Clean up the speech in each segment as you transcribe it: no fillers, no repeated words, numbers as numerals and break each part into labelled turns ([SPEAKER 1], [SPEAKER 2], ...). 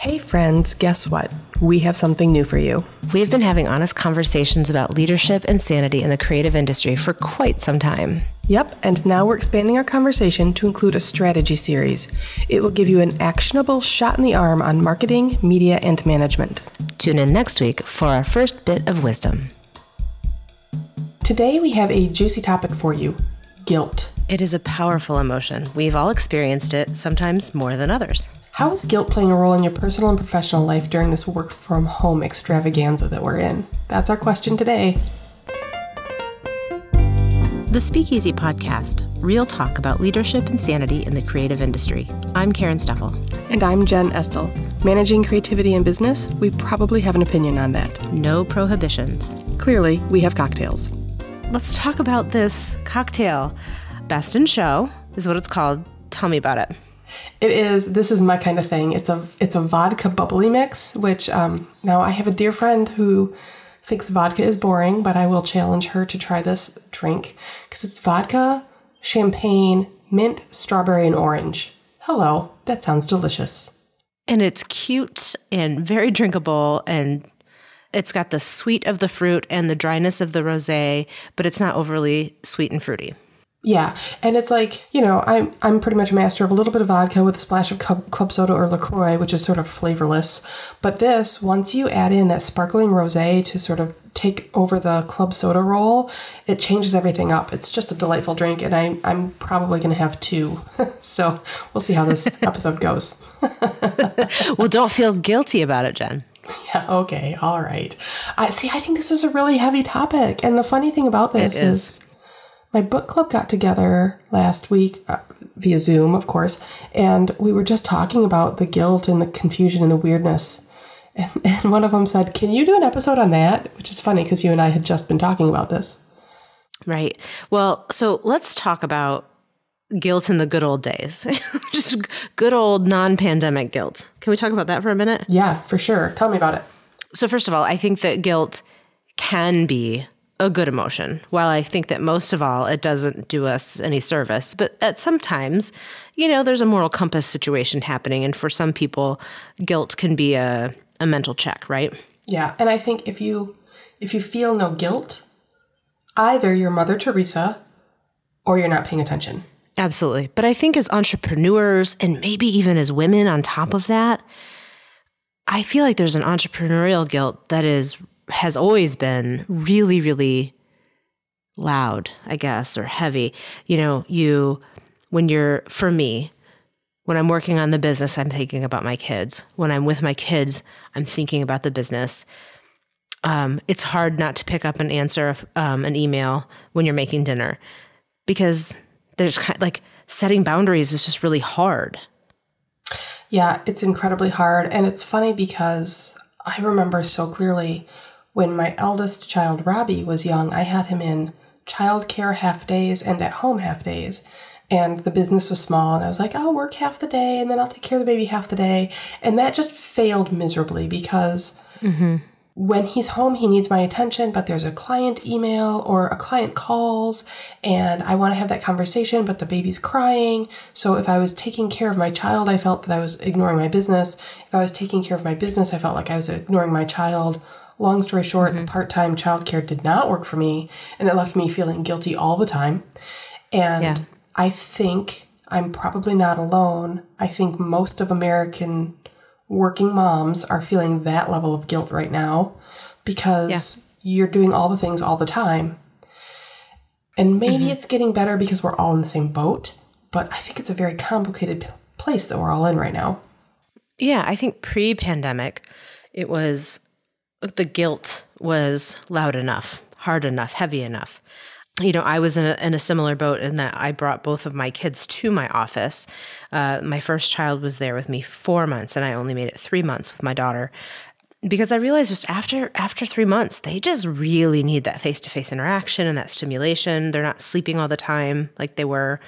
[SPEAKER 1] Hey friends, guess what? We have something new for you.
[SPEAKER 2] We've been having honest conversations about leadership and sanity in the creative industry for quite some time.
[SPEAKER 1] Yep, and now we're expanding our conversation to include a strategy series. It will give you an actionable shot in the arm on marketing, media, and management.
[SPEAKER 2] Tune in next week for our first bit of wisdom.
[SPEAKER 1] Today we have a juicy topic for you: guilt.
[SPEAKER 2] It is a powerful emotion. We've all experienced it, sometimes more than others.
[SPEAKER 1] How is guilt playing a role in your personal and professional life during this work from home extravaganza that we're in? That's our question today.
[SPEAKER 2] The Speakeasy Podcast, real talk about leadership and sanity in the creative industry. I'm Karen Steffel.
[SPEAKER 1] And I'm Jen Estel. Managing creativity in business, we probably have an opinion on that.
[SPEAKER 2] No prohibitions.
[SPEAKER 1] Clearly, we have cocktails.
[SPEAKER 2] Let's talk about this cocktail. Best in Show is what it's called. Tell me about it.
[SPEAKER 1] It is. This is my kind of thing. It's a vodka bubbly mix, which now I have a dear friend who thinks vodka is boring, but I will challenge her to try this drink because it's vodka, champagne, mint, strawberry, and orange. Hello, that sounds delicious.
[SPEAKER 2] And it's cute and very drinkable, and it's got the sweet of the fruit and the dryness of the rosé, but it's not overly sweet and fruity.
[SPEAKER 1] Yeah, and it's like, you know, I'm pretty much a master of a little bit of vodka with a splash of club soda or LaCroix, which is sort of flavorless. But this, once you add in that sparkling rosé to sort of take over the club soda role, it changes everything up. It's just a delightful drink, and I'm probably going to have two. So we'll see how this episode goes.
[SPEAKER 2] Well, don't feel guilty about it, Jen.
[SPEAKER 1] Yeah, okay, all right. I think this is a really heavy topic. And the funny thing about this is my book club got together last week via Zoom, of course, and we were just talking about the guilt and the confusion and the weirdness. And one of them said, "Can you do an episode on that?" Which is funny because you and I had just been talking about this.
[SPEAKER 2] Right. Well, so let's talk about guilt in the good old days. Just good old non-pandemic guilt. Can we talk about that for a minute?
[SPEAKER 1] Yeah, for sure. Tell me about it.
[SPEAKER 2] So first of all, I think that guilt can be a good emotion. While I think that most of all, it doesn't do us any service. But at sometimes, you know, there's a moral compass situation happening. And for some people, guilt can be a mental check, right?
[SPEAKER 1] Yeah. And I think if you feel no guilt, either you're Mother Teresa or you're not paying attention.
[SPEAKER 2] Absolutely. But I think as entrepreneurs and maybe even as women on top of that, I feel like there's an entrepreneurial guilt that has always been really, really loud, I guess, or heavy. You know, for me, when I'm working on the business, I'm thinking about my kids. When I'm with my kids, I'm thinking about the business. It's hard not to pick up and answer an email when you're making dinner because there's kind of like setting boundaries is just really hard.
[SPEAKER 1] Yeah, it's incredibly hard. And it's funny because I remember so clearly when my eldest child, Robbie, was young, I had him in childcare half days and at home half days. And the business was small. And I was like, I'll work half the day and then I'll take care of the baby half the day. And that just failed miserably because when he's home, he needs my attention, but there's a client email or a client calls and I want to have that conversation, but the baby's crying. So if I was taking care of my child, I felt that I was ignoring my business. If I was taking care of my business, I felt like I was ignoring my child. Long story short, the part-time childcare did not work for me, and it left me feeling guilty all the time. And I think I'm probably not alone. I think most of American working moms are feeling that level of guilt right now because you're doing all the things all the time. And maybe it's getting better because we're all in the same boat, but I think it's a very complicated place that we're all in right now.
[SPEAKER 2] Yeah, I think pre-pandemic, the guilt was loud enough, hard enough, heavy enough. You know, I was in a similar boat in that I brought both of my kids to my office. My first child was there with me 4 months, and I only made it 3 months with my daughter because I realized just after 3 months, they just really need that face-to-face interaction and that stimulation. They're not sleeping all the time like they were.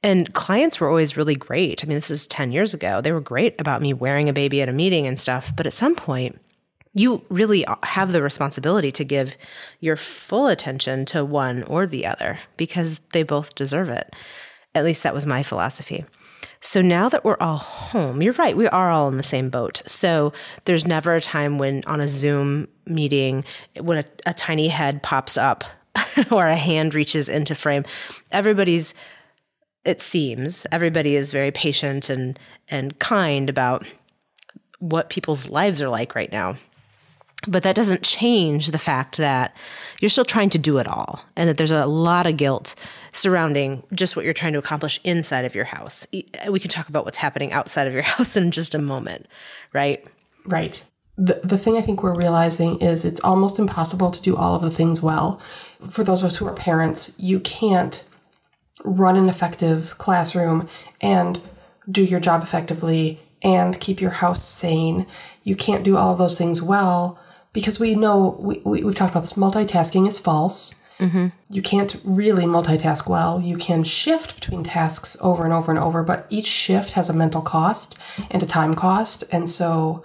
[SPEAKER 2] And clients were always really great. I mean, this is 10 years ago. They were great about me wearing a baby at a meeting and stuff. But at some point, you really have the responsibility to give your full attention to one or the other because they both deserve it. At least that was my philosophy. So now that we're all home, you're right, we are all in the same boat. So there's never a time when on a Zoom meeting, when a tiny head pops up or a hand reaches into frame, it seems, everybody is very patient and kind about what people's lives are like right now. But that doesn't change the fact that you're still trying to do it all, and that there's a lot of guilt surrounding just what you're trying to accomplish inside of your house. We can talk about what's happening outside of your house in just a moment, right?
[SPEAKER 1] Right. The thing I think we're realizing is it's almost impossible to do all of the things well. For those of us who are parents, you can't run an effective classroom and do your job effectively and keep your house sane. You can't do all of those things well because we know, we've talked about this, multitasking is false. Mm-hmm. You can't really multitask well. You can shift between tasks over and over and over, but each shift has a mental cost and a time cost. And so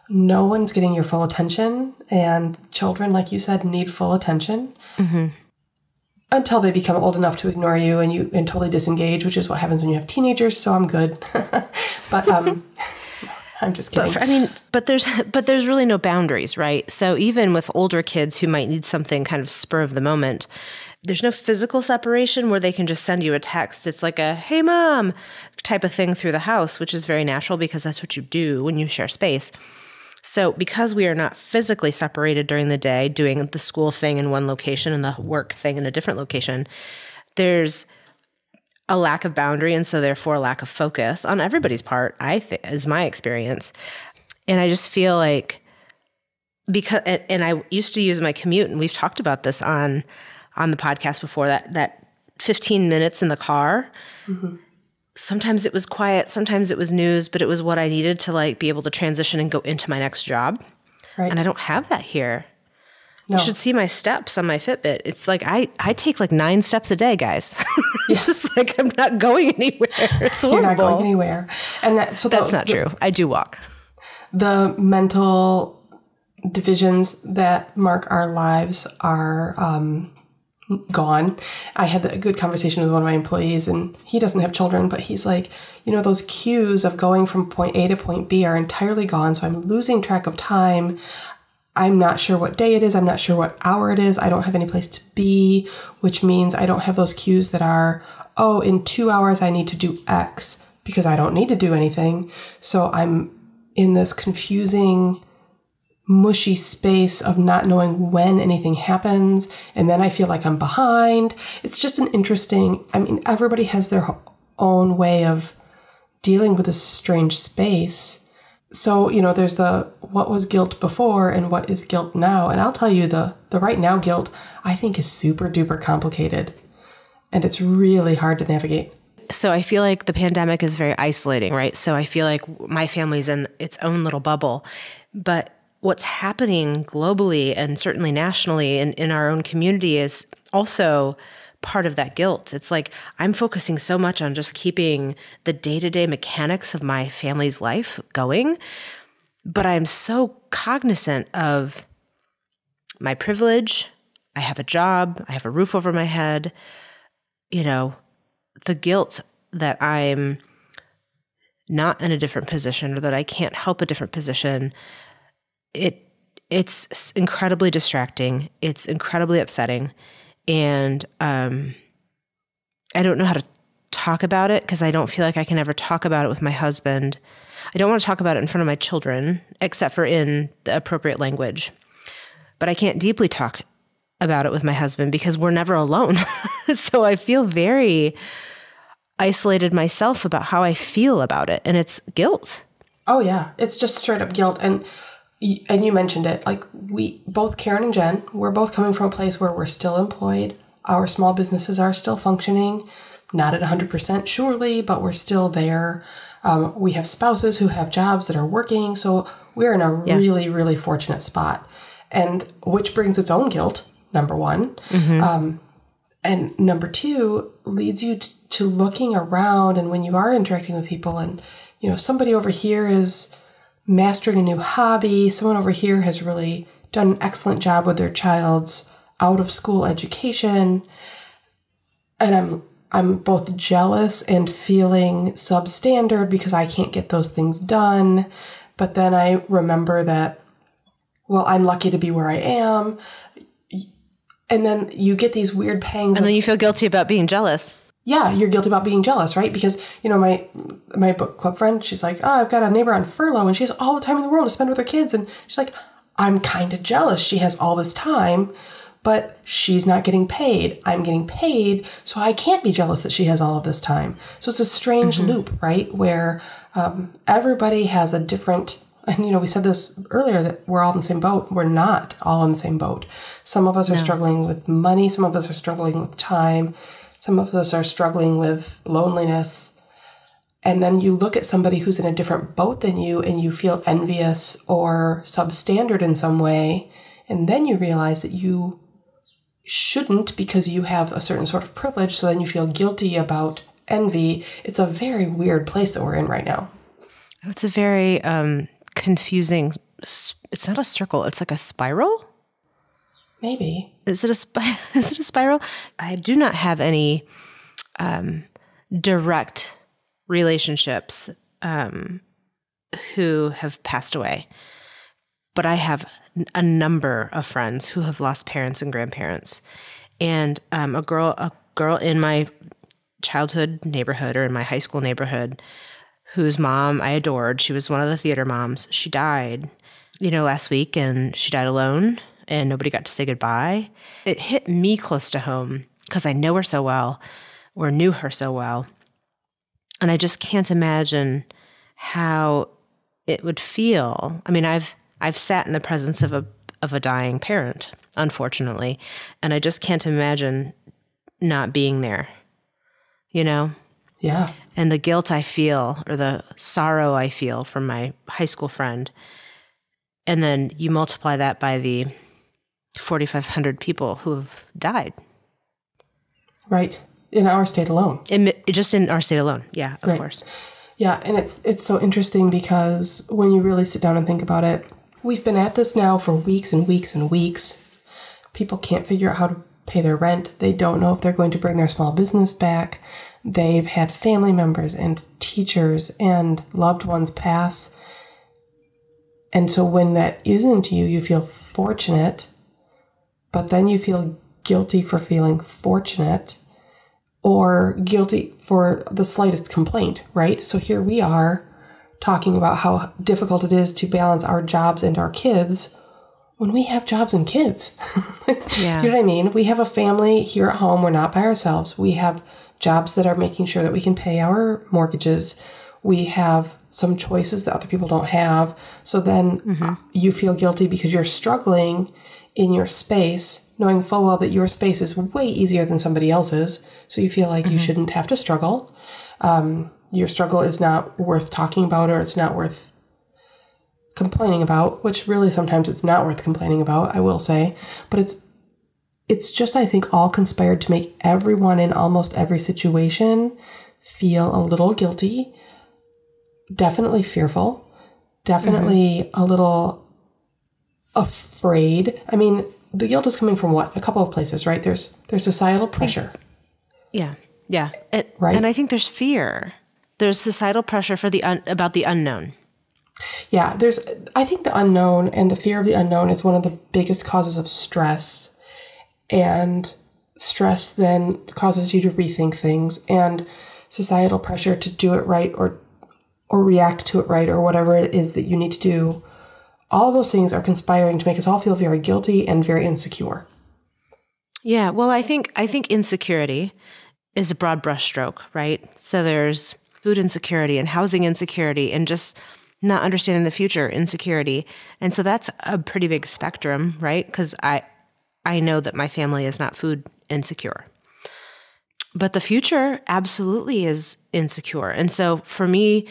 [SPEAKER 1] no one's getting your full attention. And children, like you said, need full attention. Mm-hmm. Until they become old enough to ignore you and totally disengage, which is what happens when you have teenagers. So I'm good. But I'm just kidding.
[SPEAKER 2] But there's really no boundaries, right? So even with older kids who might need something kind of spur of the moment, there's no physical separation where they can just send you a text. It's like a, hey, mom, type of thing through the house, which is very natural because that's what you do when you share space. So because we are not physically separated during the day, doing the school thing in one location and the work thing in a different location, there's a lack of boundary and so therefore a lack of focus on everybody's part, is my experience. And I just feel like and I used to use my commute, and we've talked about this on the podcast before, that 15 minutes in the car. Mm-hmm. Sometimes it was quiet, sometimes it was news, but it was what I needed to be able to transition and go into my next job. Right. And I don't have that here. No. You should see my steps on my Fitbit. It's like I take 9 steps a day, guys. It's just like I'm not going anywhere. It's horrible. You're not going
[SPEAKER 1] anywhere. And
[SPEAKER 2] that's not true. I do walk.
[SPEAKER 1] The mental divisions that mark our lives are gone. I had a good conversation with one of my employees, and he doesn't have children, but he's like, those cues of going from point A to point B are entirely gone. So I'm losing track of time. I'm not sure what day it is. I'm not sure what hour it is. I don't have any place to be, which means I don't have those cues that are, in 2 hours I need to do X, because I don't need to do anything. So I'm in this confusing, mushy space of not knowing when anything happens. And then I feel like I'm behind. It's just an interesting, everybody has their own way of dealing with this strange space. So, there's what was guilt before and what is guilt now. And I'll tell you, the right now guilt, I think, is super duper complicated. And it's really hard to navigate.
[SPEAKER 2] So I feel like the pandemic is very isolating, right? So I feel like my family's in its own little bubble. But what's happening globally and certainly nationally in our own community is also part of that guilt. It's like I'm focusing so much on just keeping the day-to-day mechanics of my family's life going, but I'm so cognizant of my privilege. I have a job. I have a roof over my head. The guilt that I'm not in a different position or that I can't help a different position, it's incredibly distracting. It's incredibly upsetting. And I don't know how to talk about it because I don't feel like I can ever talk about it with my husband. I don't want to talk about it in front of my children, except for in the appropriate language. But I can't deeply talk about it with my husband because we're never alone. So I feel very isolated myself about how I feel about it. And it's guilt.
[SPEAKER 1] Oh, yeah. It's just straight up guilt. And you mentioned it, we both, Karen and Jen, we're both coming from a place where we're still employed. Our small businesses are still functioning, not at 100% surely, but we're still there. We have spouses who have jobs that are working. So we're in a really, really fortunate spot, and which brings its own guilt, number one. Mm-hmm. And number two leads you to looking around. And when you are interacting with people and, somebody over here is mastering a new hobby. Someone over here has really done an excellent job with their child's out of school education. And I'm both jealous and feeling substandard because I can't get those things done. But then I remember that, well, I'm lucky to be where I am. And then you get these weird pangs.
[SPEAKER 2] And then you feel guilty about being jealous.
[SPEAKER 1] Yeah, you're guilty about being jealous, right? Because, my book club friend, she's like, oh, I've got a neighbor on furlough and she has all the time in the world to spend with her kids. And she's like, I'm kind of jealous. She has all this time, but she's not getting paid. I'm getting paid, so I can't be jealous that she has all of this time. So it's a strange loop, right? Where everybody has a different, and we said this earlier, that we're all in the same boat. We're not all in the same boat. Some of us are struggling with money. Some of us are struggling with time. Some of us are struggling with loneliness. And then you look at somebody who's in a different boat than you and you feel envious or substandard in some way. And then you realize that you shouldn't because you have a certain sort of privilege. So then you feel guilty about envy. It's a very weird place that we're in right now.
[SPEAKER 2] It's a very confusing, it's not a circle, it's like a spiral?
[SPEAKER 1] Maybe.
[SPEAKER 2] Is it a spiral? I do not have any direct relationships who have passed away, but I have a number of friends who have lost parents and grandparents. And a girl in my childhood neighborhood or in my high school neighborhood whose mom I adored, she was one of the theater moms. She died, last week, and she died alone. And nobody got to say goodbye. It hit me close to home because I know her so well, or knew her so well. And I just can't imagine how it would feel. I mean, I've sat in the presence of a dying parent, unfortunately, and I just can't imagine not being there,
[SPEAKER 1] Yeah.
[SPEAKER 2] And the guilt I feel, or the sorrow I feel from my high school friend, and then you multiply that by the 4,500 people who have died.
[SPEAKER 1] Right. In our state alone.
[SPEAKER 2] Just in our state alone. Yeah, of course.
[SPEAKER 1] Yeah. And it's so interesting because when you really sit down and think about it, we've been at this now for weeks and weeks and weeks. People can't figure out how to pay their rent. They don't know if they're going to bring their small business back. They've had family members and teachers and loved ones pass. And so when that isn't you, you feel fortunate. But then you feel guilty for feeling fortunate or guilty for the slightest complaint, right? So here we are talking about how difficult it is to balance our jobs and our kids when we have jobs and kids.
[SPEAKER 2] Yeah.
[SPEAKER 1] You know what I mean? We have a family here at home. We're not by ourselves. We have jobs that are making sure that we can pay our mortgages. We have some choices that other people don't have. So then you feel guilty because you're struggling in your space, knowing full well that your space is way easier than somebody else's. So you feel like you shouldn't have to struggle. Your struggle is not worth talking about, or it's not worth complaining about, which really sometimes it's not worth complaining about, I will say. But it's just, I think, all conspired to make everyone in almost every situation feel a little guilty, definitely fearful, definitely a little afraid. I mean, the guilt is coming from what? A couple of places, right? There's societal pressure.
[SPEAKER 2] Yeah. Yeah.
[SPEAKER 1] Right.
[SPEAKER 2] And I think there's fear. There's societal pressure for about the unknown.
[SPEAKER 1] Yeah. I think the unknown and the fear of the unknown is one of the biggest causes of stress. And stress then causes you to rethink things, and societal pressure to do it right or react to it right, or whatever it is that you need to do. All of those things are conspiring to make us all feel very guilty and very insecure.
[SPEAKER 2] Yeah. Well, I think insecurity is a broad brushstroke, right? So there's food insecurity and housing insecurity and just not understanding the future insecurity. And so that's a pretty big spectrum, right? Because I know that my family is not food insecure. But the future absolutely is insecure. And so for me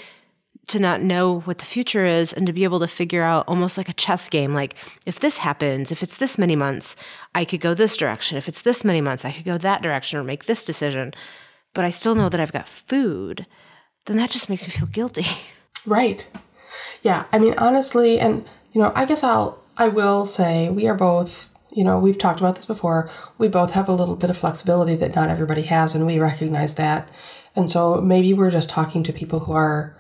[SPEAKER 2] to not know what the future is and to be able to figure out almost like a chess game, like if this happens, if it's this many months, I could go this direction. If it's this many months, I could go that direction or make this decision. But I still know that I've got food. Then that just makes me feel guilty.
[SPEAKER 1] Right. Yeah. I mean, honestly, and, I guess I will say we are both we've talked about this before. We both have a little bit of flexibility that not everybody has, and we recognize that. And so maybe we're just talking to people who are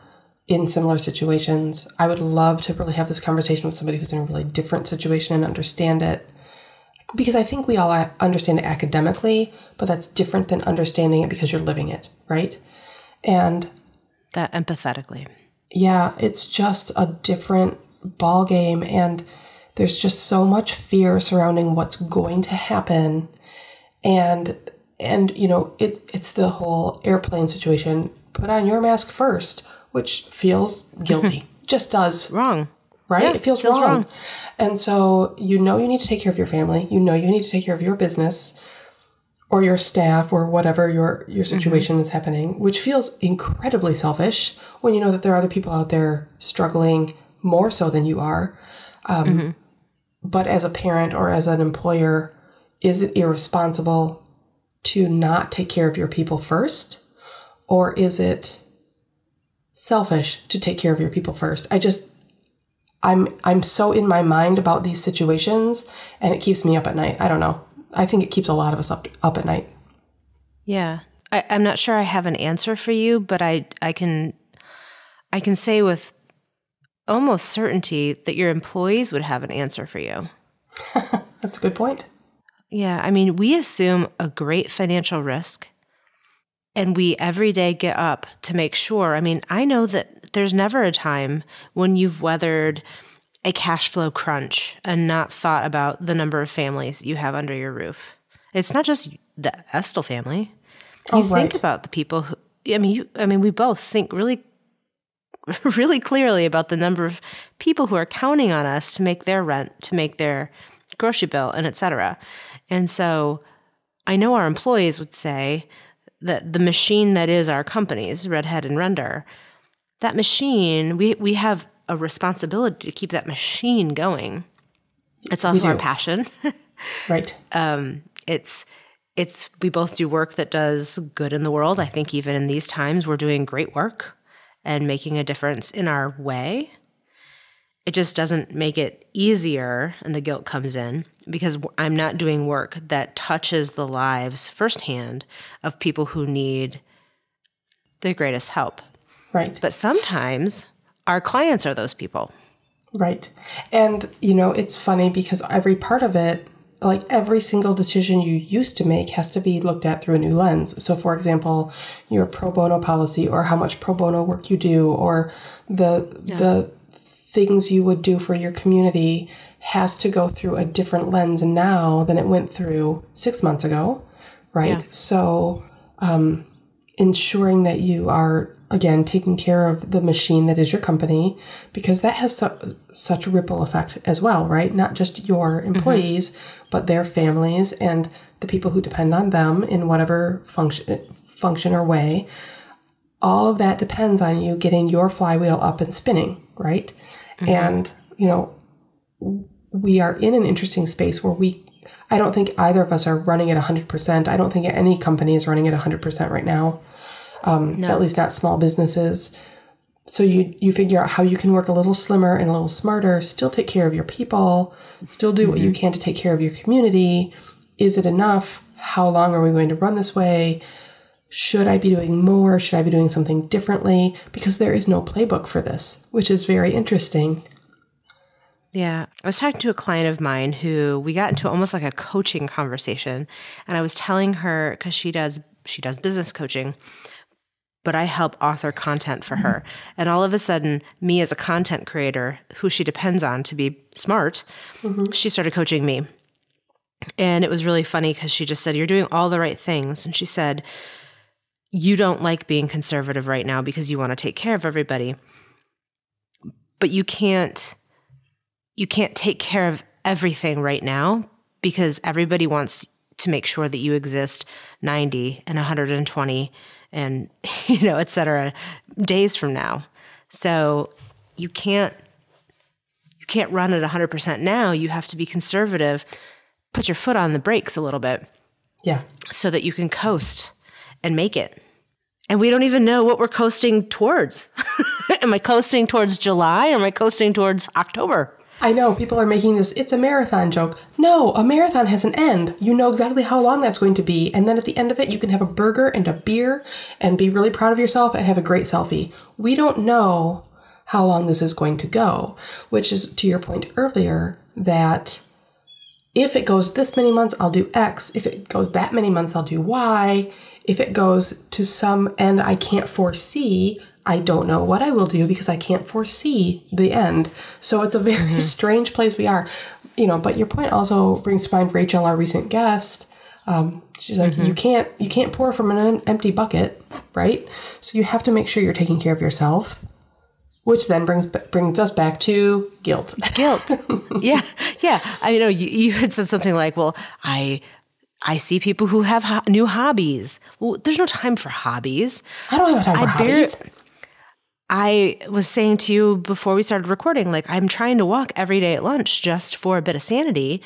[SPEAKER 1] in similar situations. I would love to really have this conversation with somebody who's in a really different situation and understand it. Because I think we all understand it academically, but that's different than understanding it because you're living it, right? And
[SPEAKER 2] that empathetically.
[SPEAKER 1] Yeah, it's just a different ball game, and there's just so much fear surrounding what's going to happen. And it's the whole airplane situation. Put on your mask first, which feels guilty. Just does.
[SPEAKER 2] Wrong.
[SPEAKER 1] Right?
[SPEAKER 2] Yeah,
[SPEAKER 1] it feels wrong. And so you need to take care of your family. You need to take care of your business or your staff or whatever your situation is happening, which feels incredibly selfish when you know that there are other people out there struggling more so than you are. But as a parent or as an employer, is it irresponsible to not take care of your people first? Or is it selfish to take care of your people first? I'm so in my mind about these situations, and it keeps me up at night. I don't know. I think it keeps a lot of us up at night.
[SPEAKER 2] Yeah. I'm not sure I have an answer for you, but I can say with almost certainty that your employees would have an answer for you.
[SPEAKER 1] That's a good point.
[SPEAKER 2] Yeah. I mean, we assume a great financial risk, and we every day get up to make sure. I mean, I know that there's never a time when you've weathered a cash flow crunch and not thought about the number of families you have under your roof. It's not just the Estel family. You think about the people who, we both think really, really clearly about the number of people who are counting on us to make their rent, to make their grocery bill, and et cetera. And so I know our employees would say that the machine that is our companies, Redhead and Render, that machine, we have a responsibility to keep that machine going. It's also our passion.
[SPEAKER 1] Right.
[SPEAKER 2] We both do work that does good in the world. I think even in these times, we're doing great work and making a difference in our way. It just doesn't make it easier, and the guilt comes in because I'm not doing work that touches the lives firsthand of people who need the greatest help.
[SPEAKER 1] Right.
[SPEAKER 2] But sometimes our clients are those people.
[SPEAKER 1] Right. And, it's funny because every part of it, like every single decision you used to make has to be looked at through a new lens. So, for example, your pro bono policy or how much pro bono work you do or the things you would do for your community has to go through a different lens now than it went through 6 months ago, right? Yeah. So ensuring that you are, again, taking care of the machine that is your company, because that has such a ripple effect as well, right? Not just your employees, but their families and the people who depend on them in whatever function or way. All of that depends on you getting your flywheel up and spinning, right? And, we are in an interesting space where I don't think either of us are running at 100%. I don't think any company is running at 100% right now, no. At least not small businesses. So you figure out how you can work a little slimmer and a little smarter, still take care of your people, still do what you can to take care of your community. Is it enough? How long are we going to run this way? Should I be doing more? Should I be doing something differently? Because there is no playbook for this, which is very interesting.
[SPEAKER 2] Yeah. I was talking to a client of mine who we got into almost like a coaching conversation. And I was telling her, because she does business coaching, but I help author content for her. And all of a sudden, me as a content creator who she depends on to be smart, she started coaching me. And it was really funny because she just said, "You're doing all the right things." And she said, "You don't like being conservative right now because you want to take care of everybody. But you can't take care of everything right now because everybody wants to make sure that you exist 90 and 120 and, et cetera, days from now. So you can't run at 100% now. You have to be conservative, put your foot on the brakes a little bit.
[SPEAKER 1] Yeah.
[SPEAKER 2] So that you can coast and make it. And we don't even know what we're coasting towards. Am I coasting towards July or am I coasting towards October?
[SPEAKER 1] I know people are making this, it's a marathon joke. No, a marathon has an end. You know exactly how long that's going to be. And then at the end of it, you can have a burger and a beer and be really proud of yourself and have a great selfie. We don't know how long this is going to go, which is to your point earlier that if it goes this many months, I'll do X. If it goes that many months, I'll do Y. If it goes to some end I can't foresee, I don't know what I will do because I can't foresee the end. So it's a very strange place we are. But your point also brings to mind Rachel, our recent guest. She's like, you can't pour from an empty bucket, right? So you have to make sure you're taking care of yourself, which then brings us back to guilt.
[SPEAKER 2] Guilt. Yeah. I know you had said something like, well, I see people who have new hobbies. Well, there's no time for hobbies.
[SPEAKER 1] I don't have time for hobbies.
[SPEAKER 2] I was saying to you before we started recording, like I'm trying to walk every day at lunch just for a bit of sanity.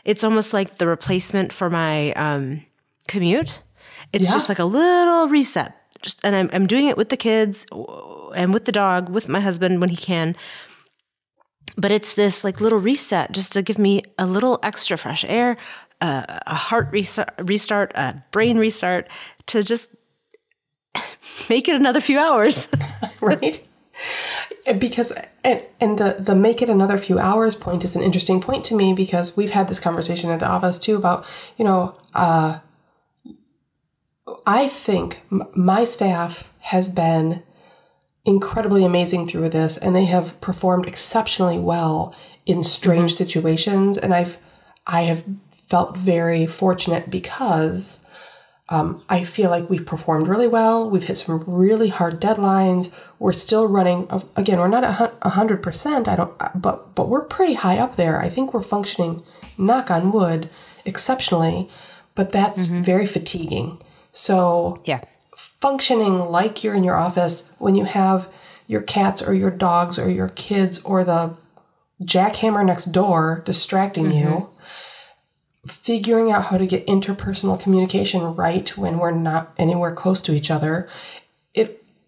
[SPEAKER 2] It's almost like the replacement for my commute. It's just like a little reset. And I'm doing it with the kids and with the dog, with my husband when he can. But it's this like little reset just to give me a little extra fresh air, a heart restart, a brain restart to just make it another few hours.
[SPEAKER 1] Right? Because, and the make it another few hours point is an interesting point to me because we've had this conversation at the office too about, I think my staff has been incredibly amazing through this, and they have performed exceptionally well in strange situations. And I have felt very fortunate because I feel like we've performed really well. We've hit some really hard deadlines. We're still running. Again, we're not 100%. But we're pretty high up there. I think we're functioning, knock on wood, exceptionally. But that's very fatiguing. So functioning like you're in your office when you have your cats or your dogs or your kids or the jackhammer next door distracting you, figuring out how to get interpersonal communication right when we're not anywhere close to each other,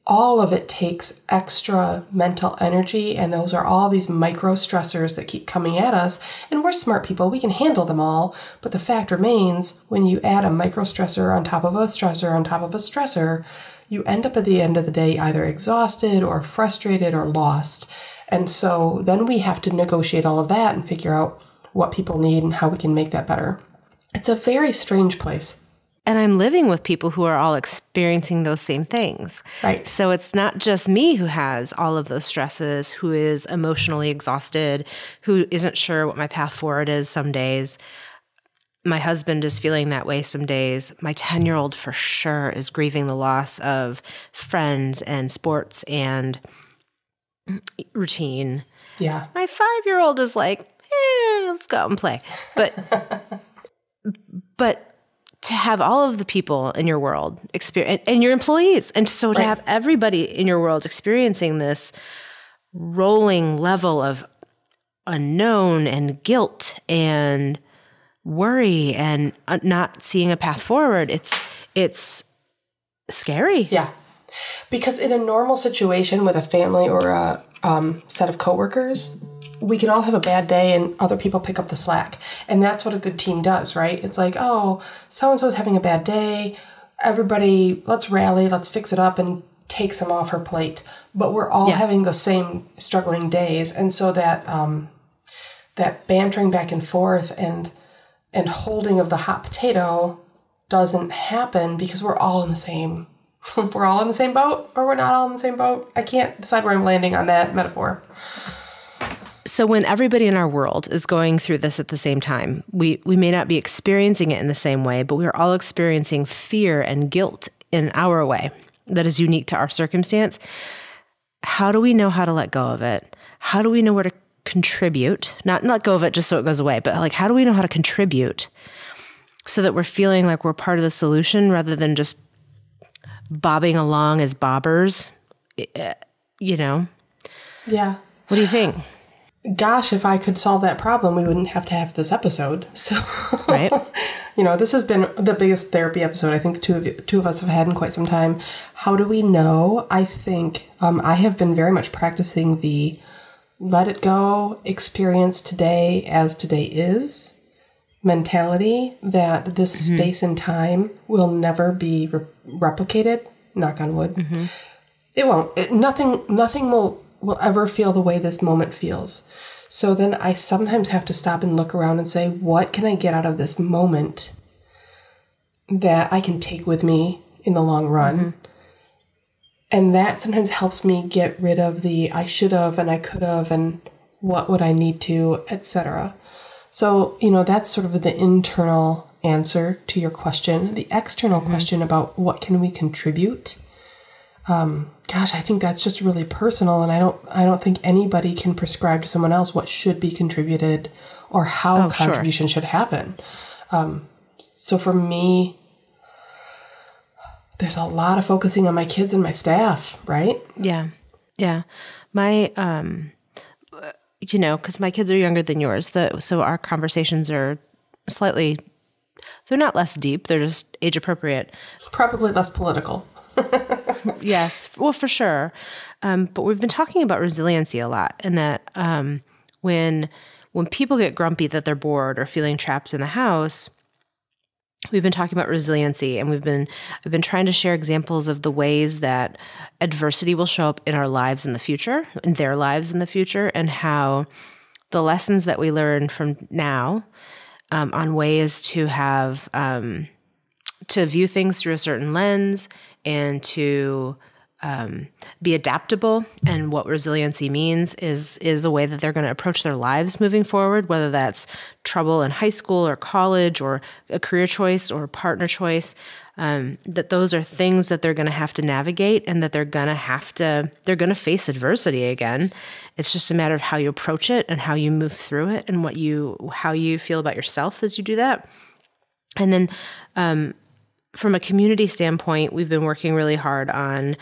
[SPEAKER 1] all of it takes extra mental energy, and those are all these micro stressors that keep coming at us. And we're smart people, we can handle them all, but the fact remains, when you add a micro stressor on top of a stressor on top of a stressor, you end up at the end of the day either exhausted or frustrated or lost. And so then we have to negotiate all of that and figure out what people need and how we can make that better. It's a very strange place.
[SPEAKER 2] And I'm living with people who are all experiencing those same things.
[SPEAKER 1] Right.
[SPEAKER 2] So it's not just me who has all of those stresses, who is emotionally exhausted, who isn't sure what my path forward is some days. My husband is feeling that way some days. My 10-year-old for sure is grieving the loss of friends and sports and routine.
[SPEAKER 1] Yeah.
[SPEAKER 2] My 5-year-old is like, let's go out and play. But to have all of the people in your world experience, and your employees, and so to have everybody in your world experiencing this rolling level of unknown and guilt and worry and not seeing a path forward, it's scary.
[SPEAKER 1] Yeah. Because in a normal situation with a family or a set of coworkers, we can all have a bad day and other people pick up the slack. And that's what a good team does, right? It's like, oh, so-and-so's having a bad day. Everybody, let's rally, let's fix it up and take some off her plate. But we're all having the same struggling days. And so that that bantering back and forth and holding of the hot potato doesn't happen because we're all in the same we're all in the same boat, or we're not all in the same boat. I can't decide where I'm landing on that metaphor.
[SPEAKER 2] So when everybody in our world is going through this at the same time, we may not be experiencing it in the same way, but we are all experiencing fear and guilt in our way that is unique to our circumstance. How do we know how to let go of it? How do we know where to contribute? Not let go of it just so it goes away, but like, how do we know how to contribute so that we're feeling like we're part of the solution rather than just bobbing along as bobbers,
[SPEAKER 1] Yeah.
[SPEAKER 2] What do you think?
[SPEAKER 1] Gosh, if I could solve that problem, we wouldn't have to have this episode. So,
[SPEAKER 2] right.
[SPEAKER 1] This has been the biggest therapy episode I think the two of us have had in quite some time. How do we know? I think I have been very much practicing the let it go, experience today as today is mentality, that this space and time will never be replicated, knock on wood. It won't. Nothing will ever feel the way this moment feels. So then I sometimes have to stop and look around and say, what can I get out of this moment that I can take with me in the long run? And that sometimes helps me get rid of the I should have and I could have and what would I need to, etc. So, that's sort of the internal answer to your question. The external question about what can we contribute? I think that's just really personal, and I don't think anybody can prescribe to someone else what should be contributed or how contribution should happen. So for me, there's a lot of focusing on my kids and my staff, right?
[SPEAKER 2] Yeah. My, because my kids are younger than yours, so our conversations are they're not less deep, they're just age appropriate.
[SPEAKER 1] Probably less political.
[SPEAKER 2] Yes, well, for sure. But we've been talking about resiliency a lot, and that when people get grumpy that they're bored or feeling trapped in the house, we've been talking about resiliency, and I've been trying to share examples of the ways that adversity will show up in our lives in the future, in their lives in the future, and how the lessons that we learn from now on ways to have to view things through a certain lens and to be adaptable. And what resiliency means is a way that they're going to approach their lives moving forward, whether that's trouble in high school or college or a career choice or a partner choice, that those are things that they're going to have to navigate and that they're going to face adversity again. It's just a matter of how you approach it and how you move through it and how you feel about yourself as you do that. And then, from a community standpoint, we've been working really hard on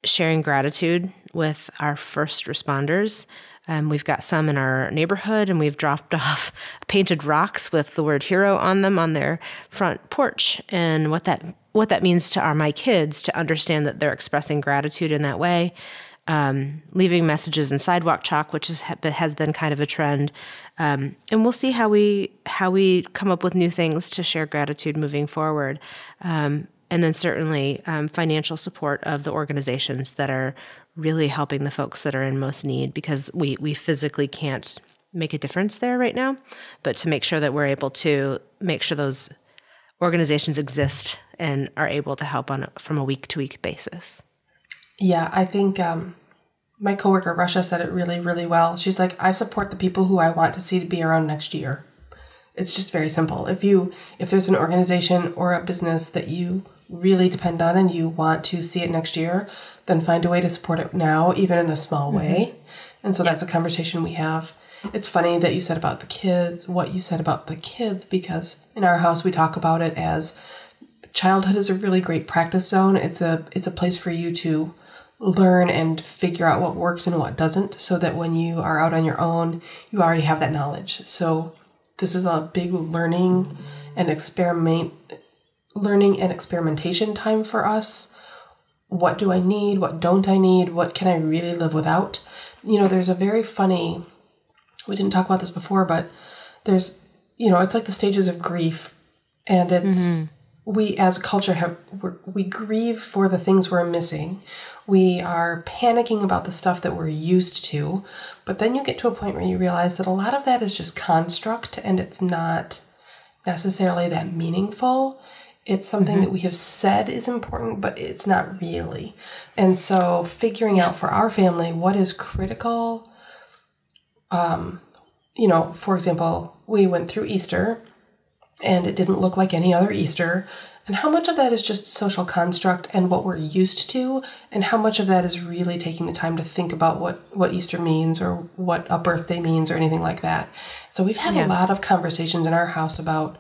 [SPEAKER 2] sharing gratitude with our first responders. We've got some in our neighborhood, and we've dropped off painted rocks with the word hero on them on their front porch. And what that means to my kids to understand that they're expressing gratitude in that way. Leaving messages in sidewalk chalk, which has been kind of a trend. And we'll see how we come up with new things to share gratitude moving forward. And then certainly financial support of the organizations that are really helping the folks that are in most need, because we physically can't make a difference there right now, but to make sure that we're able to make sure those organizations exist and are able to help from a week-to-week basis.
[SPEAKER 1] Yeah, I think my coworker, Russia, said it really, really well. She's like, I support the people who I want to see to be around next year. It's just very simple. If there's an organization or a business that you really depend on and you want to see it next year, then find a way to support it now, even in a small way. And so that's a conversation we have. It's funny that you said about the kids, what you said about the kids, because in our house we talk about it as childhood is a really great practice zone. It's a place for you to learn and figure out what works and what doesn't, so that when you are out on your own, you already have that knowledge. So this is a big learning and experimentation time for us. What do I need? What don't I need? What can I really live without? There's a very funny, we didn't talk about this before, but there's, it's like the stages of grief, and it's, we as a culture we grieve for the things we're missing. We are panicking about the stuff that we're used to, but then you get to a point where you realize that a lot of that is just construct, and it's not necessarily that meaningful. It's something that we have said is important, but it's not really. And so figuring out for our family what is critical, for example, we went through Easter and it didn't look like any other Easter. And how much of that is just social construct and what we're used to, and how much of that is really taking the time to think about what Easter means or what a birthday means or anything like that. So we've had a lot of conversations in our house about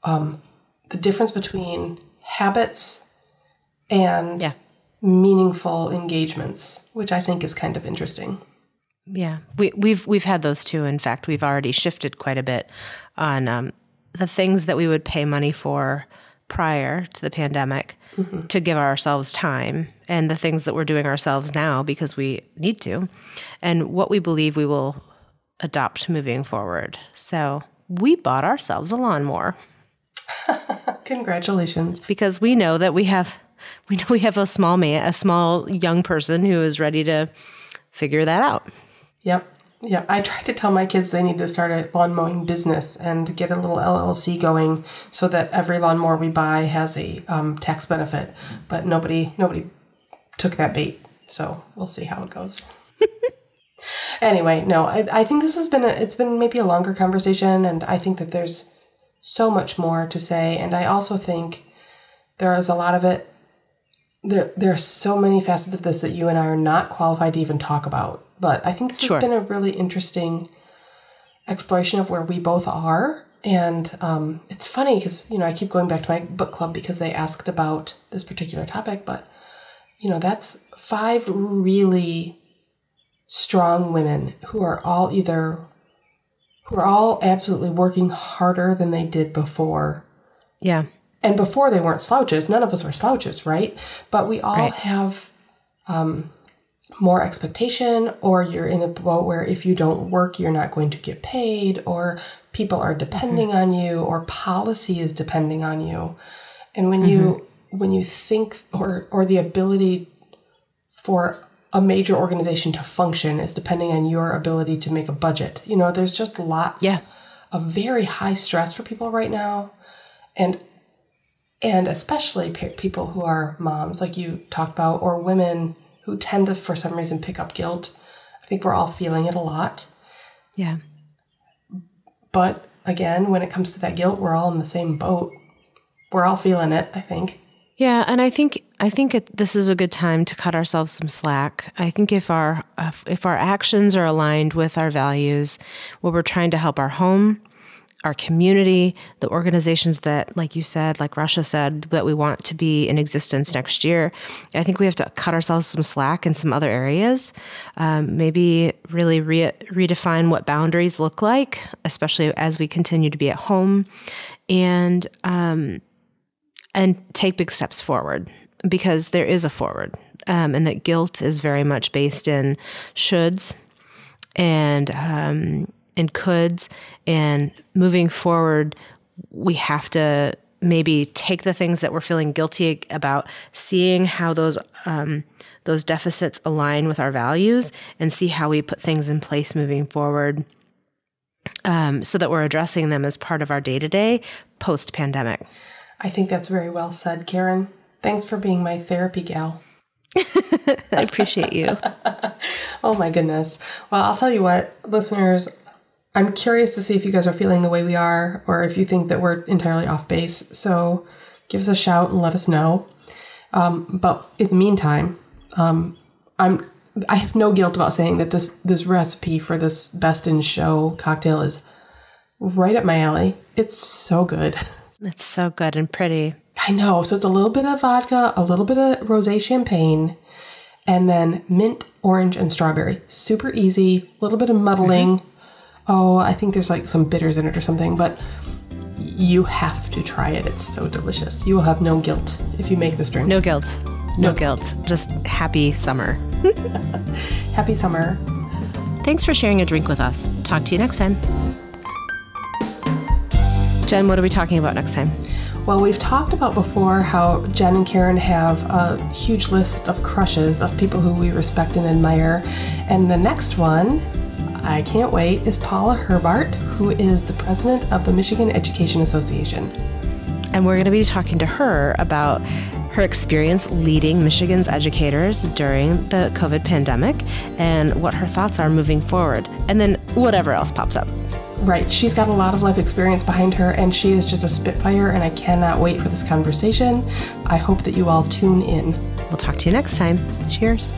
[SPEAKER 1] the difference between habits and meaningful engagements, which I think is kind of interesting.
[SPEAKER 2] Yeah, we've had those too. In fact, we've already shifted quite a bit on the things that we would pay money for prior to the pandemic to give ourselves time and the things that we're doing ourselves now because we need to, and what we believe we will adopt moving forward. So we bought ourselves a lawnmower.
[SPEAKER 1] Congratulations.
[SPEAKER 2] Because we know that we have a small young person who is ready to figure that out.
[SPEAKER 1] Yep. Yeah, I tried to tell my kids they need to start a lawn mowing business and get a little LLC going so that every lawnmower we buy has a tax benefit. But nobody took that bait, so we'll see how it goes. Anyway, no, I think this has been it's been maybe a longer conversation, and I think that there's so much more to say. And I also think there is a lot of it. There are so many facets of this that you and I are not qualified to even talk about. But I think this has been a really interesting exploration of where we both are. And it's funny because, I keep going back to my book club because they asked about this particular topic. But, that's 5 really strong women who are all absolutely working harder than they did before.
[SPEAKER 2] Yeah.
[SPEAKER 1] And before they weren't slouches. None of us were slouches, right? But we all have more expectation, or you're in a boat where if you don't work, you're not going to get paid, or people are depending on you, or policy is depending on you. And when you think, or the ability for a major organization to function is depending on your ability to make a budget. There's just lots of very high stress for people right now. And especially people who are moms, like you talked about, or women who tend to, for some reason, pick up guilt. I think we're all feeling it a lot. Yeah. But again, when it comes to that guilt, we're all in the same boat. We're all feeling it, I think.
[SPEAKER 2] Yeah, and I think this is a good time to cut ourselves some slack. I think if our actions are aligned with our values, where we're trying to help our home, our community, the organizations that, like you said, like Russia said, that we want to be in existence next year, I think we have to cut ourselves some slack in some other areas. Maybe really redefine what boundaries look like, especially as we continue to be at home, and take big steps forward, because there is a forward, and that guilt is very much based in shoulds and coulds, and moving forward, we have to maybe take the things that we're feeling guilty about, seeing how those deficits align with our values, and see how we put things in place moving forward, so that we're addressing them as part of our day-to-day post-pandemic.
[SPEAKER 1] I think that's very well said, Karen. Thanks for being my therapy gal.
[SPEAKER 2] I appreciate you.
[SPEAKER 1] Oh my goodness. Well, I'll tell you what, listeners, I'm curious to see if you guys are feeling the way we are, or if you think that we're entirely off base. So give us a shout and let us know. But in the meantime, I have no guilt about saying that this recipe for this best in show cocktail is right up my alley. It's so good.
[SPEAKER 2] It's so good and pretty.
[SPEAKER 1] I know. So it's a little bit of vodka, a little bit of rosé champagne, and then mint, orange, and strawberry. Super easy. A little bit of muddling. Oh, I think there's like some bitters in it or something, but you have to try it. It's so delicious. You will have no guilt if you make this drink.
[SPEAKER 2] No guilt. No guilt. Just happy summer.
[SPEAKER 1] Happy summer.
[SPEAKER 2] Thanks for sharing a drink with us. Talk to you next time. Jen, what are we talking about next time?
[SPEAKER 1] Well, we've talked about before how Jen and Karen have a huge list of crushes of people who we respect and admire. And the next one, I can't wait, is Paula Herbart, who is the president of the Michigan Education Association.
[SPEAKER 2] And we're going to be talking to her about her experience leading Michigan's educators during the COVID pandemic and what her thoughts are moving forward, and then whatever else pops up.
[SPEAKER 1] Right. She's got a lot of life experience behind her, and she is just a spitfire, and I cannot wait for this conversation. I hope that you all tune in.
[SPEAKER 2] We'll talk to you next time. Cheers.